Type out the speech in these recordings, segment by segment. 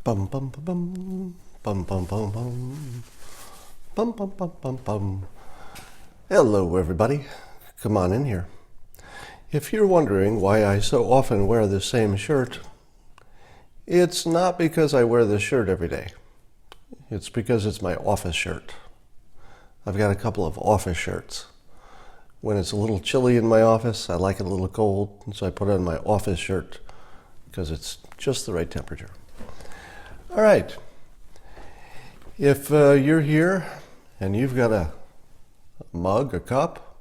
Bum bum bum bum bum bum bum bum bum bum bum bum bum. Hello, everybody. Come on in here. If you're wondering why I so often wear the same shirt, it's not because I wear this shirt every day. It's because it's my office shirt. I've got a couple of office shirts. When it's a little chilly in my office, I like it a little cold, and so I put on my office shirt because it's just the right temperature. All right. If you're here and you've got a mug, a cup,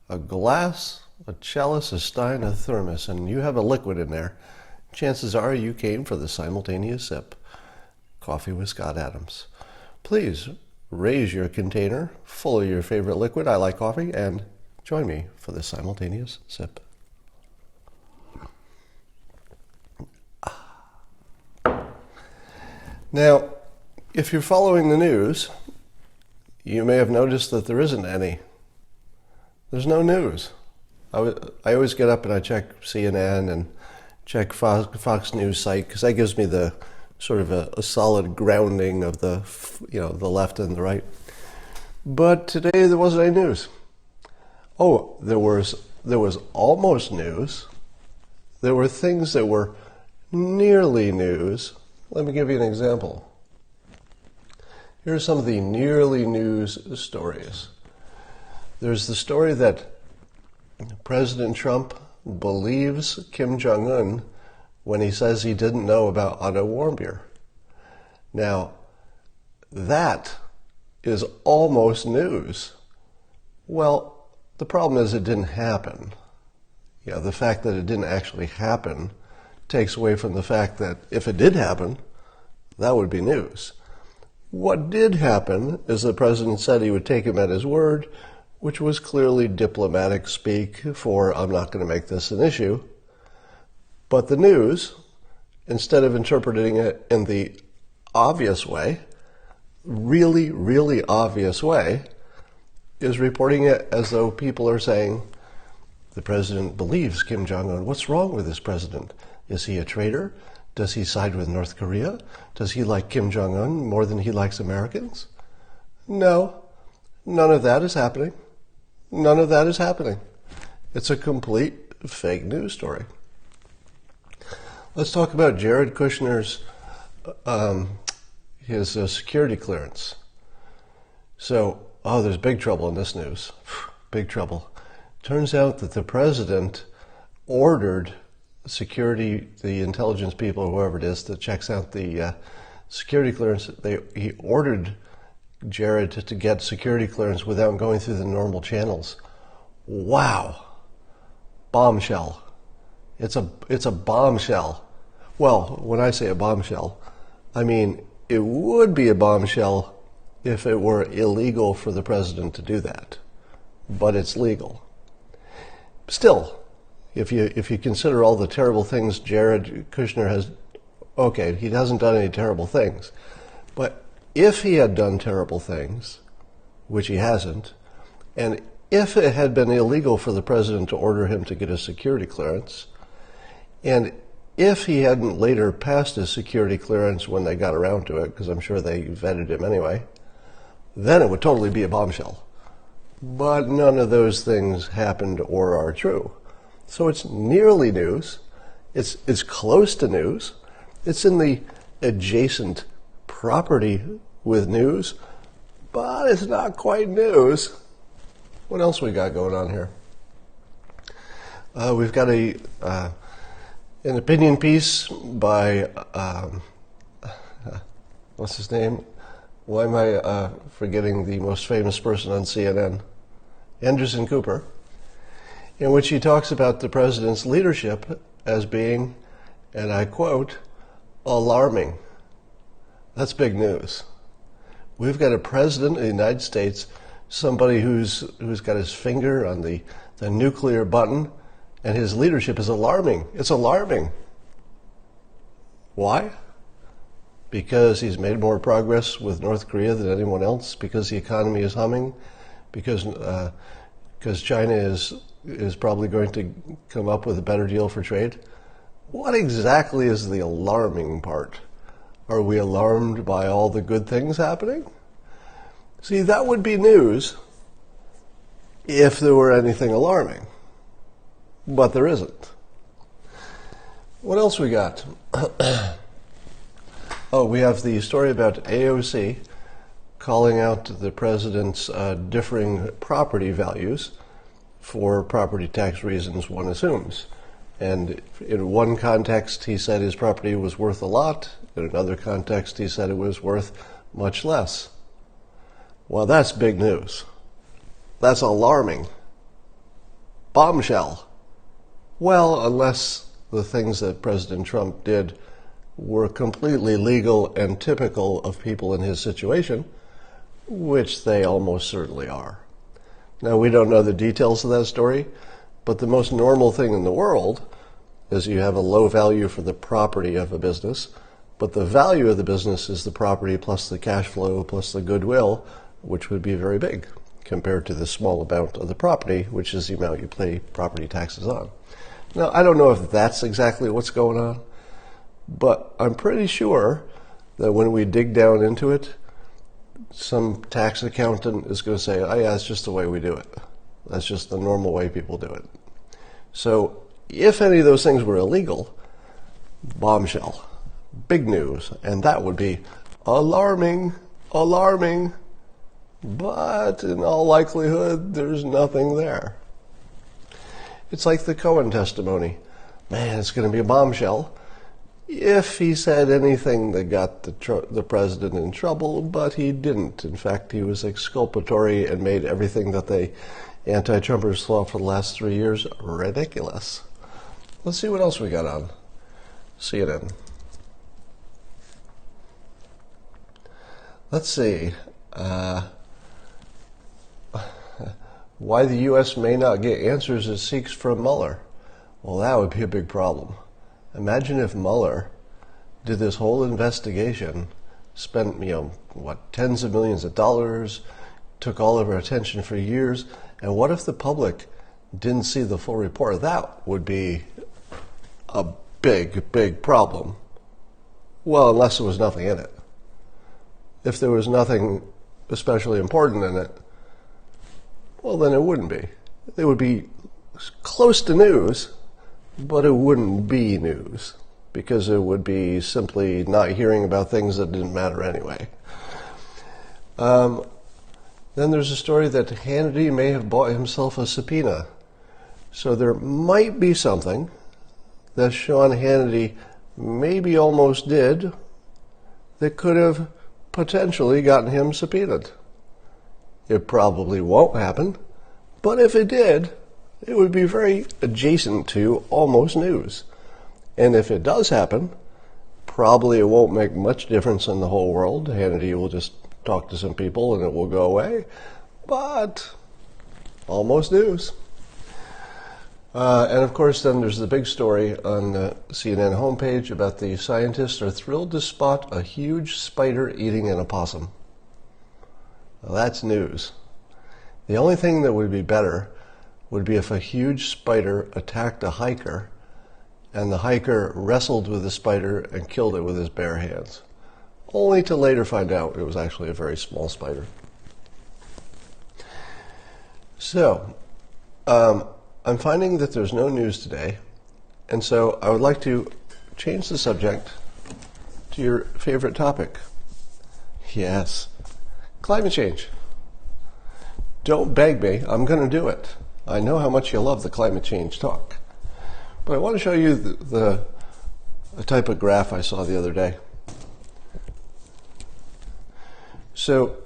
a glass, a chalice, a stein, a thermos, and you have a liquid in there, chances are you came for the simultaneous sip. Coffee with Scott Adams. Please raise your container full of your favorite liquid. I like coffee, and join me for the simultaneous sip. Now, if you're following the news, you may have noticed that there isn't any. There's no news. I always get up and I check CNN and check Fox News site because that gives me the sort of a solid grounding of the left and the right. But today there wasn't any news. Oh, there was almost news. There were things that were nearly news. Let me give you an example. Here are some of the nearly news stories. There's the story that President Trump believes Kim Jong-un when he says he didn't know about Otto Warmbier. Now, that is almost news. Well, the problem is it didn't happen. Yeah, the fact that it didn't actually happen takes away from the fact that if it did happen, that would be news. What did happen is the president said he would take him at his word, which was clearly diplomatic speak for I'm not going to make this an issue. But the news, instead of interpreting it in the obvious way, really, really obvious way, is reporting it as though people are saying, the president believes Kim Jong-un. What's wrong with this president? Is he a traitor? Does he side with North Korea? Does he like Kim Jong-un more than he likes Americans? No, none of that is happening. None of that is happening. It's a complete fake news story. Let's talk about Jared Kushner's his security clearance. So, there's big trouble in this news. Big trouble. Turns out that the president ordered security, the intelligence people, whoever it is that checks out the security clearance, he ordered Jared to get security clearance without going through the normal channels. Wow. Bombshell. It's a bombshell. Well, when I say a bombshell, I mean it would be a bombshell if it were illegal for the president to do that. But it's legal. Still, if you consider all the terrible things Jared Kushner has, okay, he hasn't done any terrible things. But if he had done terrible things, which he hasn't, and if it had been illegal for the president to order him to get a security clearance, and if he hadn't later passed his security clearance when they got around to it, because I'm sure they vetted him anyway, then it would totally be a bombshell. But none of those things happened or are true. So it's nearly news. It's close to news. It's in the adjacent property with news, but it's not quite news. What else we got going on here? We've got an opinion piece by what's his name? Why am I forgetting the most famous person on CNN? Anderson Cooper, in which he talks about the president's leadership as being, and I quote, alarming. That's big news. We've got a president of the United States, somebody who's got his finger on the nuclear button, and his leadership is alarming. It's alarming. Why? Because he's made more progress with North Korea than anyone else, because the economy is humming, because China is probably going to come up with a better deal for trade. What exactly is the alarming part? Are we alarmed by all the good things happening? See, that would be news if there were anything alarming. But there isn't. What else we got? Oh, we have the story about AOC calling out the president's differing property values for property tax reasons, one assumes. And in one context, he said his property was worth a lot. In another context, he said it was worth much less. Well, that's big news. That's alarming. Bombshell. Well, unless the things that President Trump did were completely legal and typical of people in his situation, which they almost certainly are. Now, we don't know the details of that story, but the most normal thing in the world is you have a low value for the property of a business, but the value of the business is the property plus the cash flow plus the goodwill, which would be very big compared to the small amount of the property, which is the amount you pay property taxes on. Now, I don't know if that's exactly what's going on, but I'm pretty sure that when we dig down into it, some tax accountant is going to say, oh yeah, it's just the way we do it. That's just the normal way people do it. So if any of those things were illegal, bombshell, big news, and that would be alarming, alarming, but in all likelihood, there's nothing there. It's like the Cohen testimony. Man, it's going to be a bombshell if he said anything that got the president in trouble, but he didn't. In fact, he was exculpatory and made everything that the anti-Trumpers thought for the last 3 years ridiculous. Let's see what else we got on CNN. Let's see. Why the U.S. may not get answers it seeks from Mueller. Well, that would be a big problem. Imagine if Mueller did this whole investigation, spent, tens of millions of dollars, took all of our attention for years, and what if the public didn't see the full report? That would be a big, big problem. Well, unless there was nothing in it. If there was nothing especially important in it, well, then it wouldn't be. It would be close to news, but it wouldn't be news because it would be simply not hearing about things that didn't matter anyway. Then there's a story that Hannity may have bought himself a subpoena. So there might be something that Sean Hannity maybe almost did that could have potentially gotten him subpoenaed. It probably won't happen, but if it did, it would be very adjacent to almost news. And if it does happen, probably it won't make much difference in the whole world. Hannity will just talk to some people and it will go away, but almost news. And of course, then there's the big story on the CNN homepage about the scientists are thrilled to spot a huge spider eating an opossum. Well, that's news. The only thing that would be better would be if a huge spider attacked a hiker and the hiker wrestled with the spider and killed it with his bare hands, only to later find out it was actually a very small spider. So, I'm finding that there's no news today, and so I would like to change the subject to your favorite topic. Yes, climate change. Don't beg me, I'm going to do it. I know how much you love the climate change talk. But I want to show you the type of graph I saw the other day. So,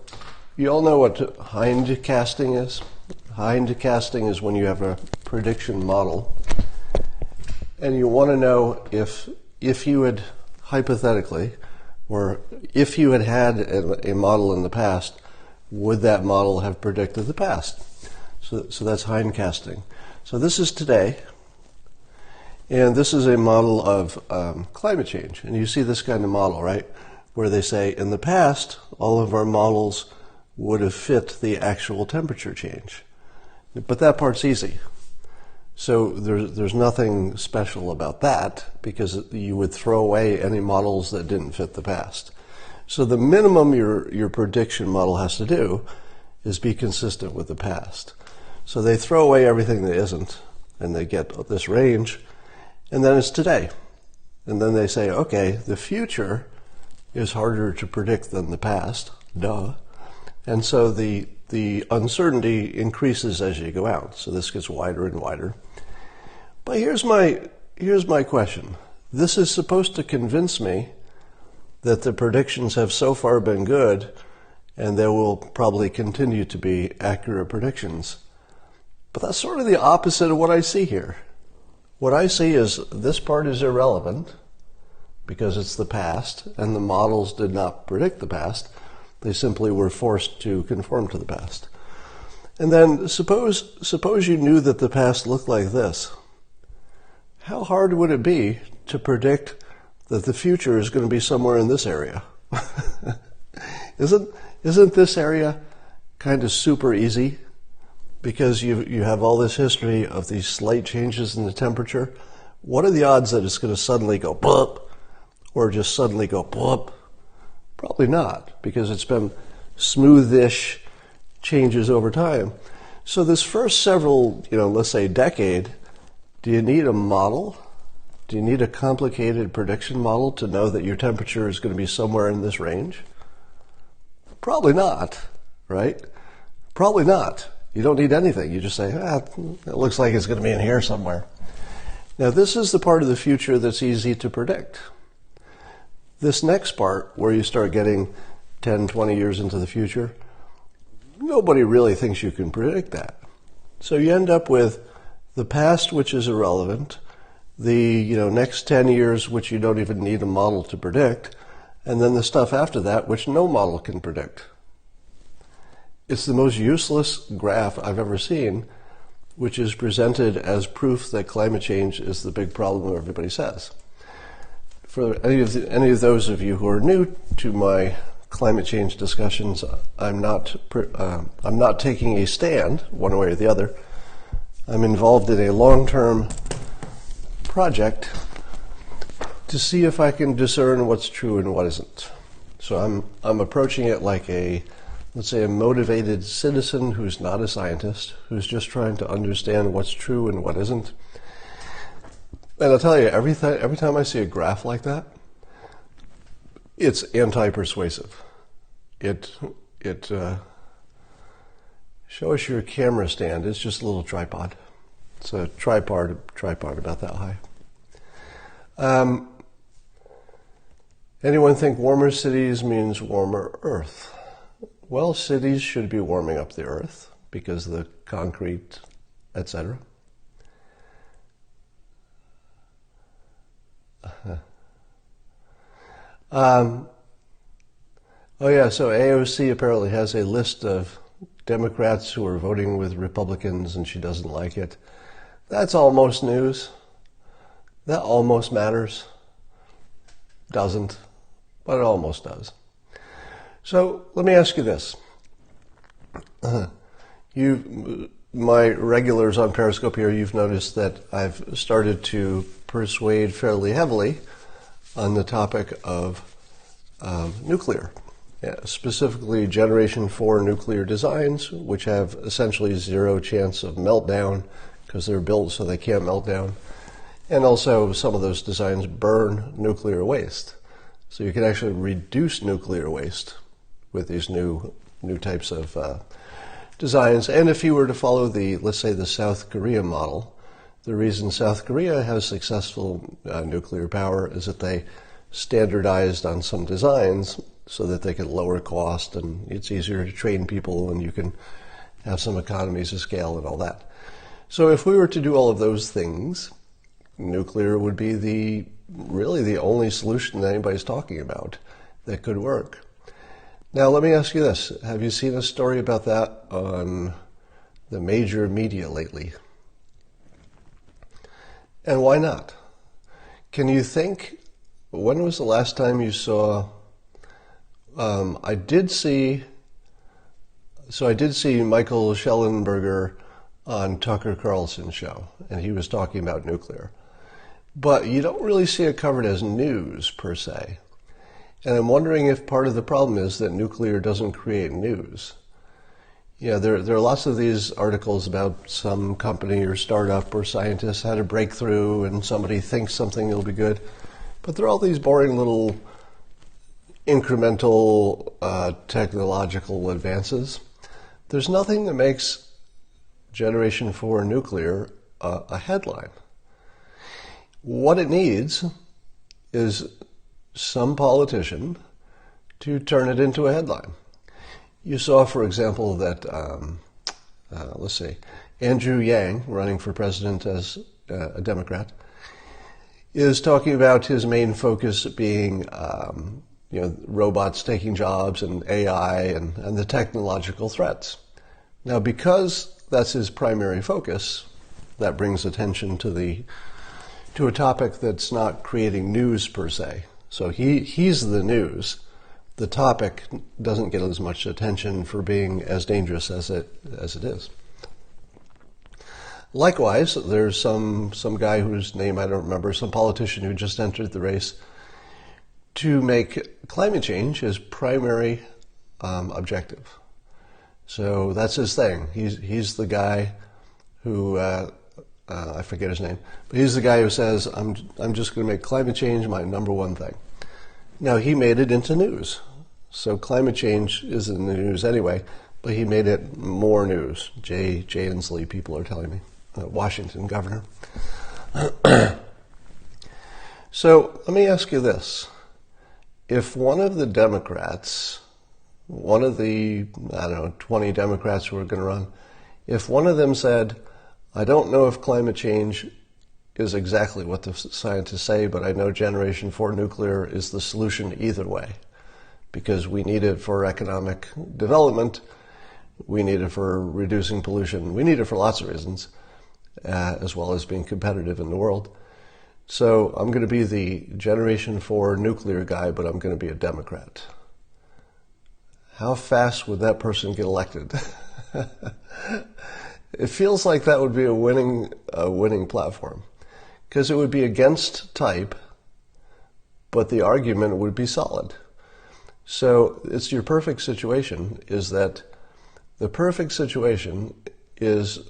you all know what hindcasting is? Hindcasting is when you have a prediction model, and you want to know if you had, hypothetically, or if you had a model in the past, would that model have predicted the past? So that's hindcasting. So this is today, and this is a model of climate change. And you see this kind of model, right? Where they say, in the past, all of our models would have fit the actual temperature change. But that part's easy. So there's nothing special about that, because you would throw away any models that didn't fit the past. So the minimum your prediction model has to do is be consistent with the past. So they throw away everything that isn't, and they get this range, and then it's today. And then they say, okay, the future is harder to predict than the past, duh. And so the uncertainty increases as you go out. So this gets wider and wider. But here's my question. This is supposed to convince me that the predictions have so far been good, and there will probably continue to be accurate predictions. But that's sort of the opposite of what I see here. What I see is this part is irrelevant because it's the past, and the models did not predict the past. They simply were forced to conform to the past. And then suppose you knew that the past looked like this. How hard would it be to predict that the future is going to be somewhere in this area? Isn't this area kind of super easy? Because you have all this history of these slight changes in the temperature. What are the odds that it's going to suddenly go blip, or just suddenly go blip? Probably not, because it's been smoothish changes over time. So this first several, let's say decade, do you need a model? Do you need a complicated prediction model to know that your temperature is going to be somewhere in this range? Probably not, right? Probably not. You don't need anything. You just say, it looks like it's going to be in here somewhere. Now, this is the part of the future that's easy to predict. This next part, where you start getting 10, 20 years into the future, nobody really thinks you can predict that. So you end up with the past, which is irrelevant, the next 10 years, which you don't even need a model to predict, and then the stuff after that, which no model can predict. It's the most useless graph I've ever seen, which is presented as proof that climate change is the big problem everybody says. For any of those of you who are new to my climate change discussions, I'm not taking a stand one way or the other. I'm involved in a long-term project to see if I can discern what's true and what isn't. So I'm approaching it like let's say a motivated citizen who's not a scientist, who's just trying to understand what's true and what isn't. And I'll tell you, every time I see a graph like that, it's anti-persuasive. Show us your camera stand. It's just a little tripod. It's a tripod about that high. Anyone think warmer cities means warmer Earth? Well, cities should be warming up the Earth because of the concrete, etc. Oh yeah, so AOC apparently has a list of Democrats who are voting with Republicans and she doesn't like it. That's almost news. That almost matters. Doesn't, but it almost does. So let me ask you this. My regulars on Periscope here, you've noticed that I've started to persuade fairly heavily on the topic of nuclear, specifically Generation 4 nuclear designs, which have essentially zero chance of meltdown because they're built so they can't melt down. And also some of those designs burn nuclear waste. So you can actually reduce nuclear waste with these new types of designs. And if you were to follow let's say the South Korea model, the reason South Korea has successful nuclear power is that they standardized on some designs so that they could lower cost and it's easier to train people and you can have some economies of scale and all that. So if we were to do all of those things, nuclear would be really the only solution that anybody's talking about that could work. Now, let me ask you this. Have you seen a story about that on the major media lately? And why not? Can you think, when was the last time you saw, I did see Michael Schellenberger on Tucker Carlson's show, and he was talking about nuclear. But you don't really see it covered as news, per se. And I'm wondering if part of the problem is that nuclear doesn't create news. There are lots of these articles about some company or startup or scientist had a breakthrough and somebody thinks something will be good. But there are all these boring little incremental technological advances. There's nothing that makes Generation 4 nuclear a headline. What it needs is some politician to turn it into a headline. You saw, for example, that, Andrew Yang, running for president as a Democrat, is talking about his main focus being, robots taking jobs and AI and the technological threats. Now, because that's his primary focus, that brings attention to a topic that's not creating news per se. So he's the news. The topic doesn't get as much attention for being as dangerous as it is. Likewise, there's some guy whose name I don't remember, some politician who just entered the race to make climate change his primary objective. So that's his thing. He's the guy who I forget his name, but he's the guy who says I'm just going to make climate change my number one thing. Now, he made it into news. So climate change is in the news anyway, but he made it more news. Jay Inslee, people are telling me, Washington governor. So let me ask you this. If one of the Democrats, one of the, 20 Democrats who are going to run, if one of them said, I don't know if climate change is exactly what the scientists say, but I know Generation 4 nuclear is the solution either way, because we need it for economic development, we need it for reducing pollution, we need it for lots of reasons, as well as being competitive in the world. So I'm going to be the Generation 4 nuclear guy, but I'm going to be a Democrat. How fast would that person get elected? It feels like that would be a winning platform, because it would be against type, but the argument would be solid. So it's your perfect situation is that the perfect situation is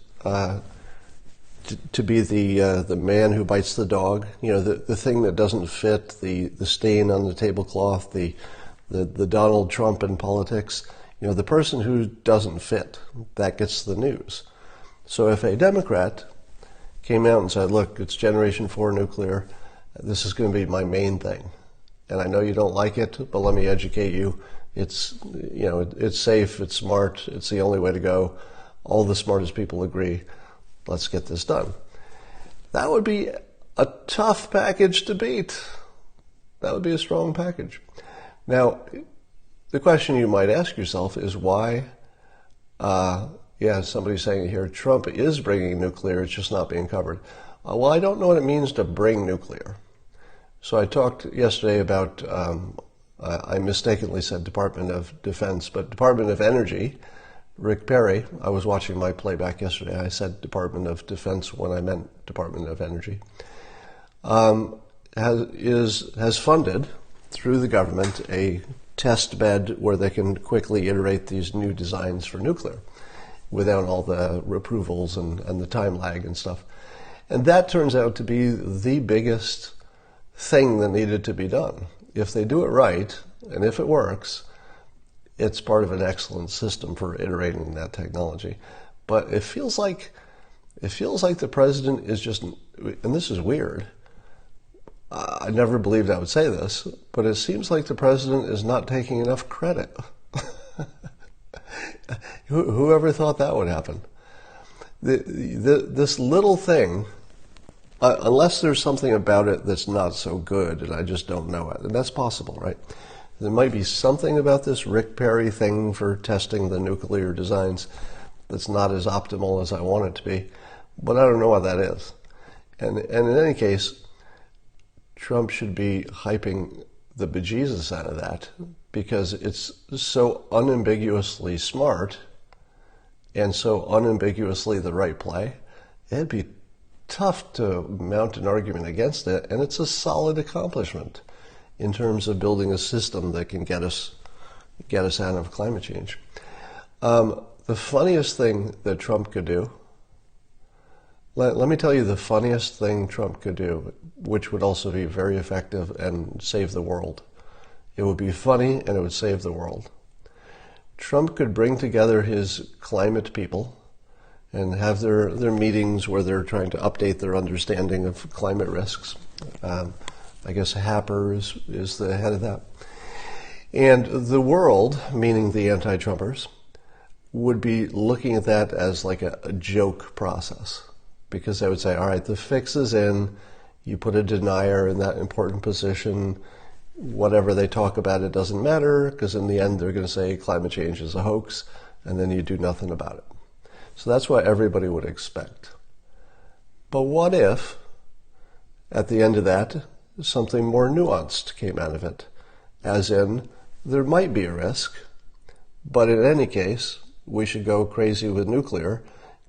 to be the man who bites the dog, the thing that doesn't fit, the stain on the tablecloth, the Donald Trump in politics, the person who doesn't fit, that gets the news. So if a Democrat came out and said, look, it's Generation 4 nuclear, this is going to be my main thing, and I know you don't like it, but let me educate you. It's safe, it's smart, it's the only way to go. All the smartest people agree. Let's get this done. That would be a tough package to beat. That would be a strong package. Now, the question you might ask yourself is why, somebody's saying here, Trump is bringing nuclear, it's just not being covered. Well, I don't know what it means to bring nuclear. So I talked yesterday about, I mistakenly said Department of Defense, but Department of Energy. Rick Perry, I was watching my playback yesterday, I said Department of Defense when I meant Department of Energy, has funded through the government a test bed where they can quickly iterate these new designs for nuclear without all the approvals and the time lag and stuff. And that turns out to be the biggest thing that needed to be done. If they do it right, and if it works, it's part of an excellent system for iterating that technology. But it feels like the president is just, and this is weird, I never believed I would say this, but it seems like the president is not taking enough credit. Whoever thought that would happen? This little thing, unless there's something about it that's not so good and I just don't know it, and that's possible, right? There might be something about this Rick Perry thing for testing the nuclear designs that's not as optimal as I want it to be, but I don't know what that is. And in any case, Trump should be hyping the bejesus out of that because it's so unambiguously smart and so unambiguously the right play, it'd be tough to mount an argument against it, and it's a solid accomplishment in terms of building a system that can get us out of climate change. The funniest thing that Trump could do, let me tell you the funniest thing Trump could do, which would also be very effective and save the world. It would be funny and it would save the world. Trump could bring together his climate people and have their meetings where they're trying to update their understanding of climate risks. I guess Happer is the head of that. And the world, meaning the anti-Trumpers, would be looking at that as like a joke process. Because they would say, all right, the fix is in, you put a denier in that important position, whatever they talk about, it doesn't matter, because in the end they're going to say climate change is a hoax, and then you do nothing about it. So that's what everybody would expect. But what if, at the end of that, something more nuanced came out of it? As in, there might be a risk, but in any case, we should go crazy with nuclear,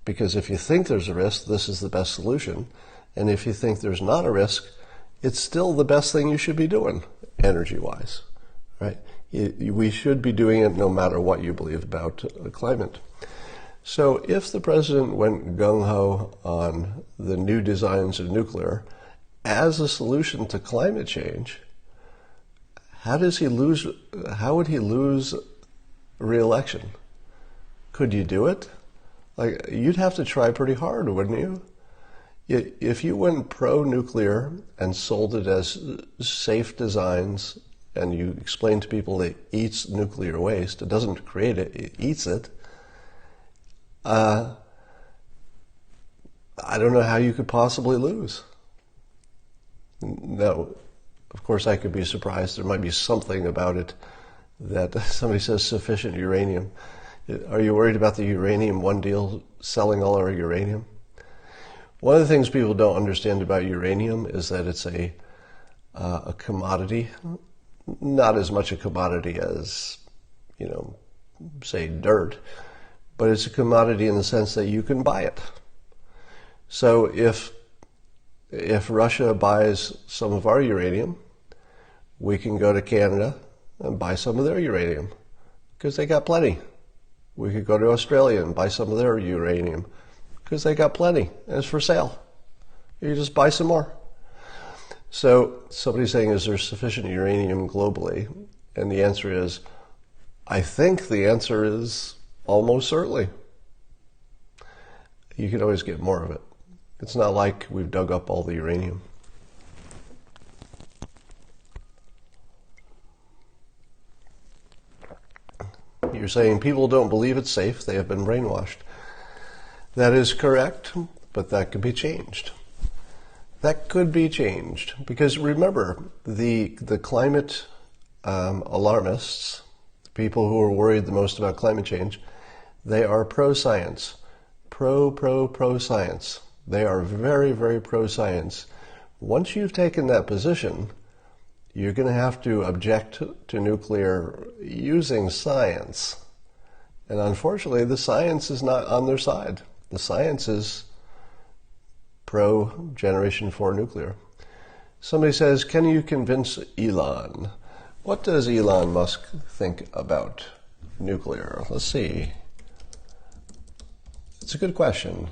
because if you think there's a risk, this is the best solution. And if you think there's not a risk, it's still the best thing you should be doing, energy-wise, right? We should be doing it no matter what you believe about climate. So if the president went gung-ho on the new designs of nuclear as a solution to climate change, how would he lose re-election? Could you do it? Like, you'd have to try pretty hard, wouldn't you? If you went pro-nuclear and sold it as safe designs, and you explained to people it eats nuclear waste, it doesn't create it, it eats it, I don't know how you could possibly lose. No, of course I could be surprised. There might be something about it that somebody says sufficient uranium. Are you worried about the uranium one deal selling all our uranium? One of the things people don't understand about uranium is that it's a commodity, not as much a commodity as, say dirt, but it's a commodity in the sense that you can buy it. So if Russia buys some of our uranium, we can go to Canada and buy some of their uranium because they got plenty. We could go to Australia and buy some of their uranium because they got plenty and it's for sale. You just buy some more. So somebody's saying, is there sufficient uranium globally? And the answer is, I think the answer is almost certainly. You can always get more of it. It's not like we've dug up all the uranium. You're saying people don't believe it's safe, they have been brainwashed. That is correct, but that could be changed. That could be changed, because remember, the climate alarmists, the people who are worried the most about climate change, they are pro-science. Pro-science. They are very, very pro-science. Once you've taken that position, you're going to have to object to nuclear using science. And unfortunately, the science is not on their side. The science is pro-Generation 4 nuclear. Somebody says, can you convince Elon? What does Elon Musk think about nuclear? Let's see. It's a good question.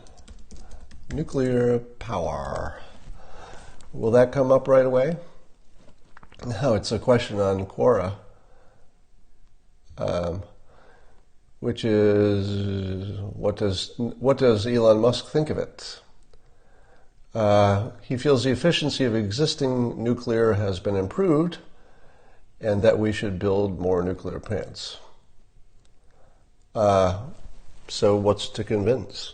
Nuclear power. Will that come up right away? No, it's a question on Quora, which is, what does Elon Musk think of it? He feels the efficiency of existing nuclear has been improved and that we should build more nuclear plants. So what's to convince?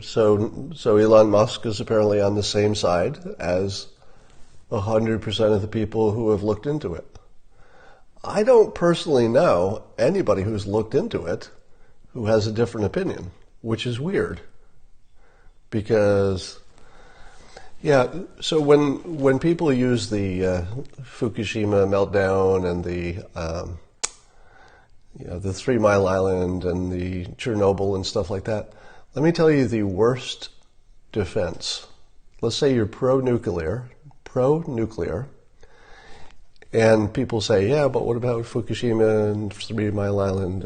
So Elon Musk is apparently on the same side as 100% of the people who have looked into it. I don't personally know anybody who's looked into it who has a different opinion, which is weird. Because, so when people use the Fukushima meltdown and the 3 Mile Island and the Chernobyl and stuff like that. Let me tell you the worst defense. Let's say you're pro-nuclear, and people say, yeah, but what about Fukushima and 3 Mile Island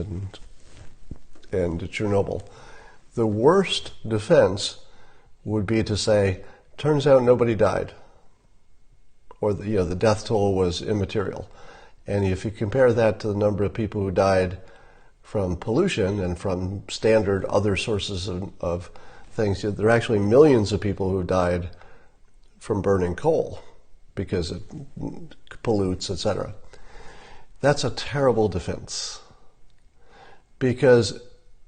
and Chernobyl? The worst defense would be to say, turns out nobody died, or the death toll was immaterial. And if you compare that to the number of people who died from pollution and from standard other sources of things, there are actually millions of people who died from burning coal because it pollutes, etc. That's a terrible defense. Because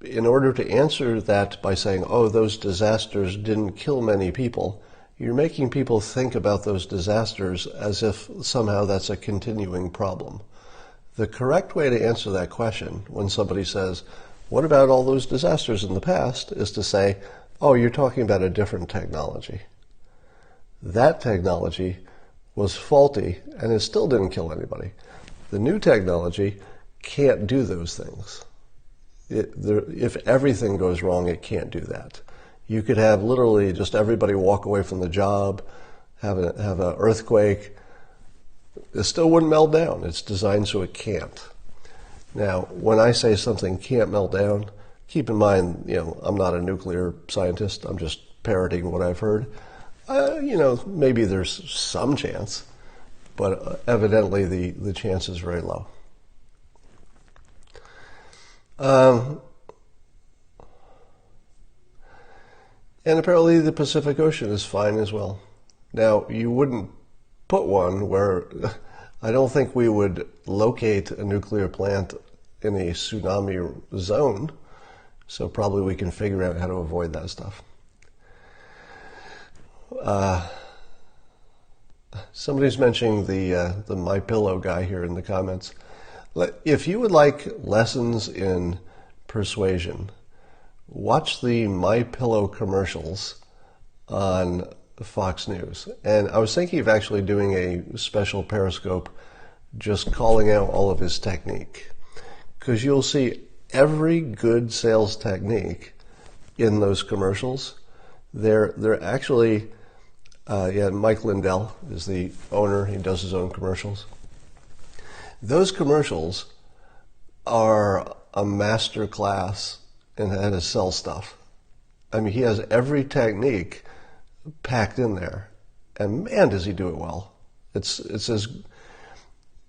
in order to answer that by saying, oh, those disasters didn't kill many people, you're making people think about those disasters as if somehow that's a continuing problem. The correct way to answer that question when somebody says, what about all those disasters in the past, is to say, oh, you're talking about a different technology. That technology was faulty and it still didn't kill anybody. The new technology can't do those things. If everything goes wrong, it can't do that. You could have literally just everybody walk away from the job, have an earthquake. It still wouldn't melt down. It's designed so it can't. Now, when I say something can't melt down, keep in mind, I'm not a nuclear scientist. I'm just parroting what I've heard. Maybe there's some chance, but evidently the chance is very low. And apparently the Pacific Ocean is fine as well. Now, you wouldn't put one where I don't think we would locate a nuclear plant in a tsunami zone, so probably we can figure out how to avoid that stuff. Somebody's mentioning the MyPillow guy here in the comments. If you would like lessons in persuasion, watch the MyPillow commercials on Fox News. And I was thinking of actually doing a special Periscope just calling out all of his technique. Because you'll see every good sales technique in those commercials. They're actually, Mike Lindell is the owner. He does his own commercials. Those commercials are a master class in how to sell stuff. I mean, he has every technique packed in there, and man, does he do it well. It's as,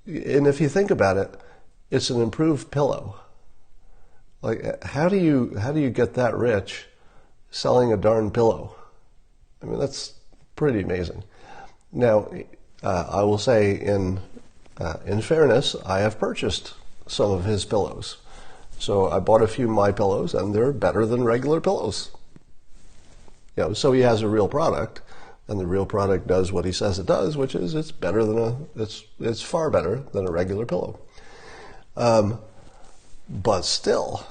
and if you think about it, it's an improved pillow. Like, how do you get that rich selling a darn pillow? I mean, that's pretty amazing. Now, I will say in fairness, I have purchased some of his pillows. So I bought a few MyPillows, and they're better than regular pillows. So he has a real product, and the real product does what he says it does, which is it's far better than a regular pillow. But still,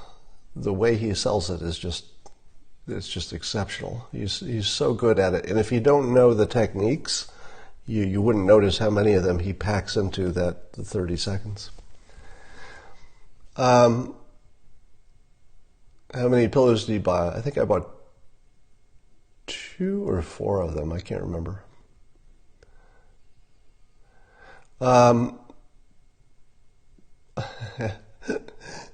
the way he sells it is just exceptional. He's so good at it, and if you don't know the techniques, you wouldn't notice how many of them he packs into the 30 seconds. How many pillows did you buy? I think I bought 2 or 4 of them. I can't remember.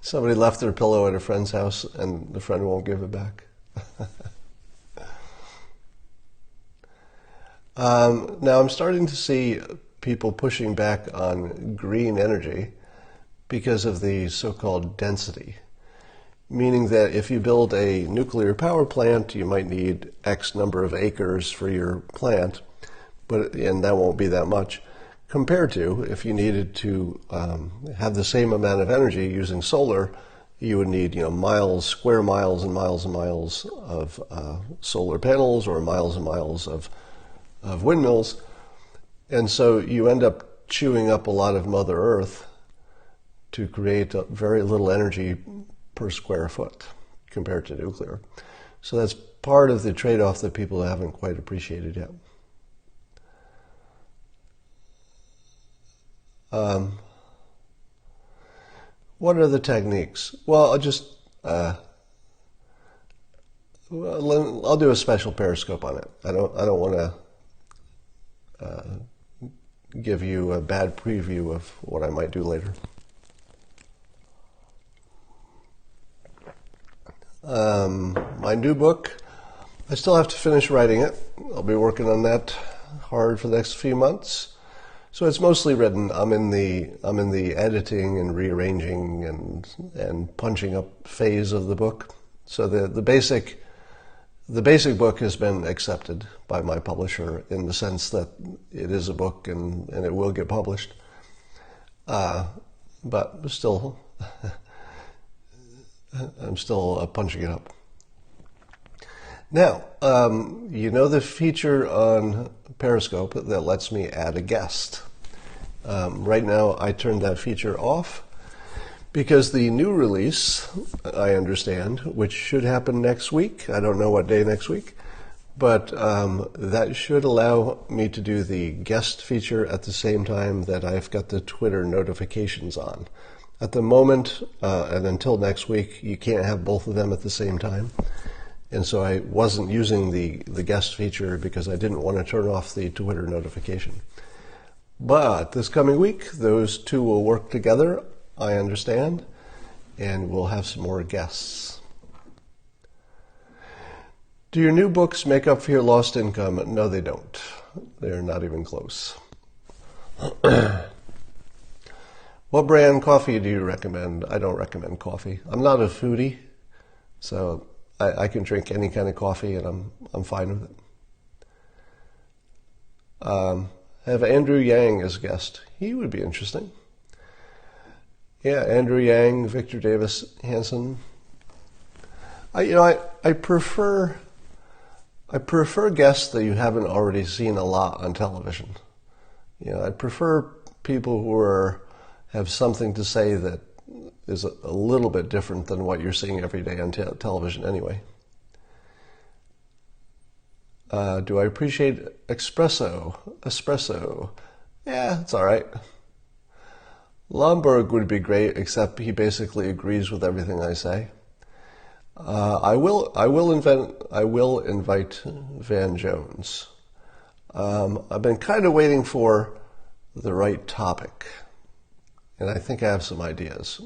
Somebody left their pillow at a friend's house and the friend won't give it back. Now I'm starting to see people pushing back on green energy because of the so-called density. Meaning that if you build a nuclear power plant, you might need X number of acres for your plant, and that won't be that much, compared to if you needed to have the same amount of energy using solar, you would need square miles and miles of solar panels, or miles and miles of windmills, and so you end up chewing up a lot of Mother Earth to create very little energy per square foot compared to nuclear. So that's part of the trade-off that people haven't quite appreciated yet. What are the techniques? Well, I'll do a special Periscope on it. I don't want to give you a bad preview of what I might do later. My new book, I still have to finish writing it. I'll be working on that hard for the next few months. So it's mostly written. I'm in the editing and rearranging and punching up phase of the book. So the basic book has been accepted by my publisher in the sense that it is a book and it will get published. But still, I'm still punching it up. Now, you know the feature on Periscope that lets me add a guest. Right now, I turned that feature off because the new release, I understand, which should happen next week, I don't know what day next week, but that should allow me to do the guest feature at the same time that I've got the Twitter notifications on. At the moment, and until next week, you can't have both of them at the same time. And so I wasn't using the guest feature because I didn't want to turn off the Twitter notification. But this coming week, those two will work together, I understand, and we'll have some more guests. Do your new books make up for your lost income? No, they don't. They're not even close. What brand coffee do you recommend? I don't recommend coffee. I'm not a foodie, so I can drink any kind of coffee and I'm fine with it. Have Andrew Yang as a guest. He would be interesting. Yeah, Andrew Yang, Victor Davis Hanson. I prefer guests that you haven't already seen a lot on television. I prefer people who have something to say that is a little bit different than what you're seeing every day on television anyway. Do I appreciate espresso? Yeah, it's all right. Lomborg would be great, except he basically agrees with everything I say. I will invite Van Jones. I've been kind of waiting for the right topic, and I think I have some ideas.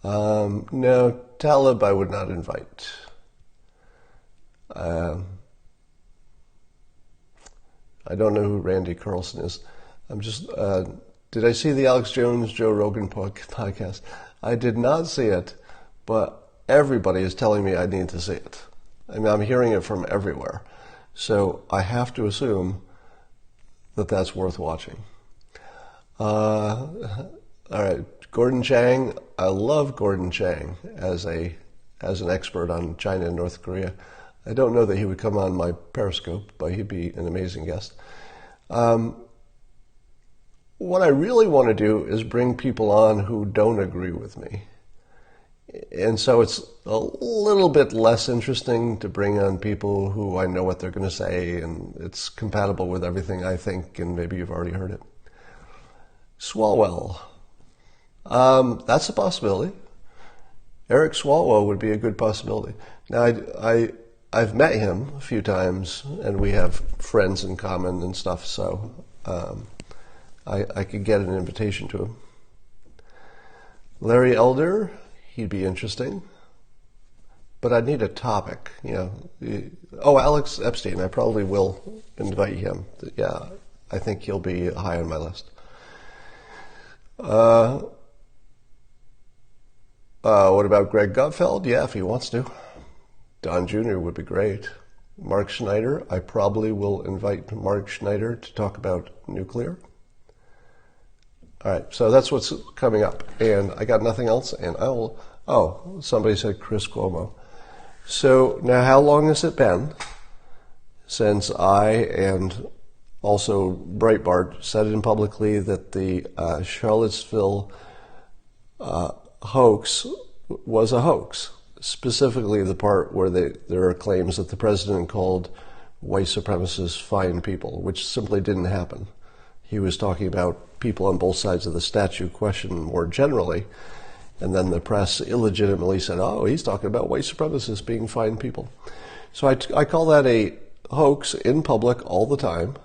No, Talib I would not invite. I don't know who Randy Carlson is. Did I see the Alex Jones, Joe Rogan podcast? I did not see it, but everybody is telling me I need to see it. I mean, I'm hearing it from everywhere. So I have to assume that that's worth watching. All right, Gordon Chang. I love Gordon Chang as an expert on China and North Korea. I don't know that he would come on my Periscope, but he'd be an amazing guest. What I really want to do is bring people on who don't agree with me. And so it's a little bit less interesting to bring on people who I know what they're going to say and it's compatible with everything I think, and maybe you've already heard it. Swalwell. That's a possibility. Eric Swalwell would be a good possibility. Now, I've met him a few times, and we have friends in common and stuff, so I could get an invitation to him. Larry Elder, he'd be interesting, but I'd need a topic, Alex Epstein, I probably will invite him. Yeah, I think he'll be high on my list. What about Greg Gutfeld? Yeah, if he wants to. Don Jr. would be great. Mark Schneider, I probably will invite Mark Schneider to talk about nuclear. All right, so that's what's coming up. And I got nothing else, and somebody said Chris Cuomo. So now how long has it been since I and also Breitbart said it publicly that the Charlottesville hoax was a hoax? Specifically the part where there are claims that the president called white supremacists fine people, which simply didn't happen. He was talking about people on both sides of the statue question more generally, And then the press illegitimately said, oh, he's talking about white supremacists being fine people. So I call that a hoax in public all the time.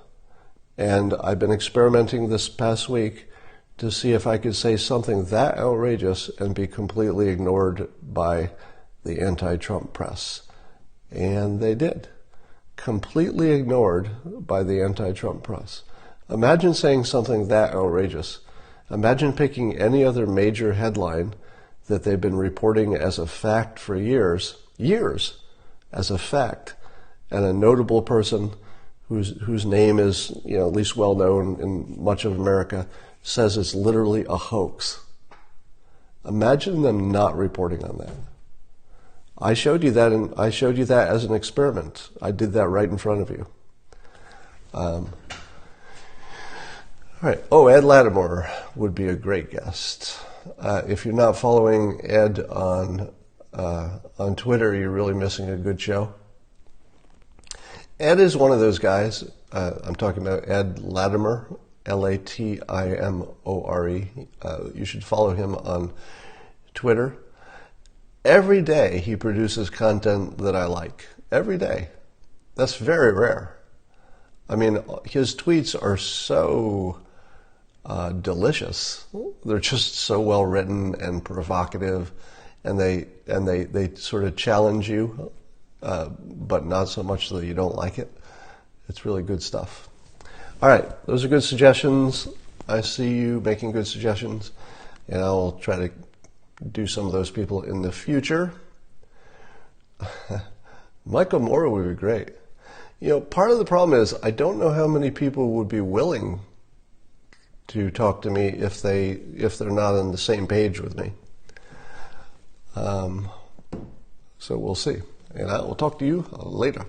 And I've been experimenting this past week to see if I could say something that outrageous and be completely ignored by the anti-Trump press. And they did. Completely ignored by the anti-Trump press. Imagine saying something that outrageous. Imagine picking any other major headline that they've been reporting as a fact for years, as a fact, and a notable person whose name is, at least well known in much of America, says it's literally a hoax. Imagine them not reporting on that. I showed you that, and I showed you that as an experiment. I did that right in front of you. All right. Oh, Ed Lattimore would be a great guest. If you're not following Ed on Twitter, you're really missing a good show. Ed is one of those guys. I'm talking about Ed Latimer, Latimore. You should follow him on Twitter. Every day he produces content that I like. Every day. That's very rare. I mean, his tweets are so delicious. They're just so well written and provocative, and they sort of challenge you, but not so much that you don't like it. It's really good stuff. All right, those are good suggestions. I see you making good suggestions, and I'll try to do some of those people in the future. Michael Moore would be great. Part of the problem is I don't know how many people would be willing to talk to me if they're not on the same page with me. So we'll see. And I will talk to you later.